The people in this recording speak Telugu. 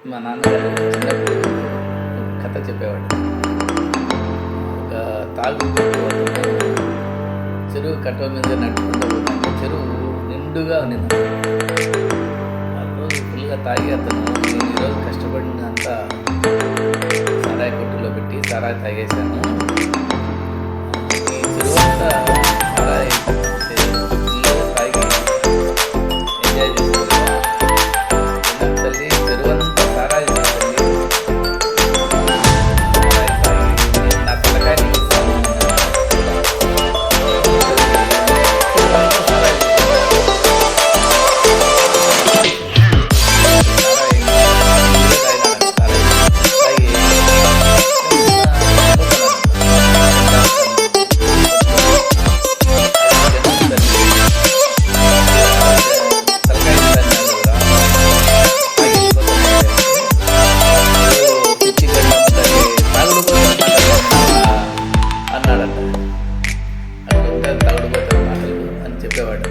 మా నాన్నగారు చిన్నప్పుడు ఒక కథ చెప్పేవాడు. ఒక తాగుబోతు అతను చెరువు కట్ట మీద నడుచుకుంటూ పోతుంటే చెరువు నిండుగా ఉన్నింది. ఆ రోజు ఫుల్గా తాగి అతను, నేను ఈరోజు కష్టపడినంతా సారాయి కొట్టులో పెట్టి సారాయి తాగేశాను, ఈ చెరువు అంతా సారాయి ఫుల్గా తాగి ఎంజాయ్ చేస్తుంది తల్లి, చెరువు అంతా సారాయి తల్లి, సారాయి తాగి నేను నా తలకాయ నీకు ఇస్తాను అన్నాడంట. అట్లుంటే తగుడుపోతాడు మాటలు అని చెప్పేవాడు.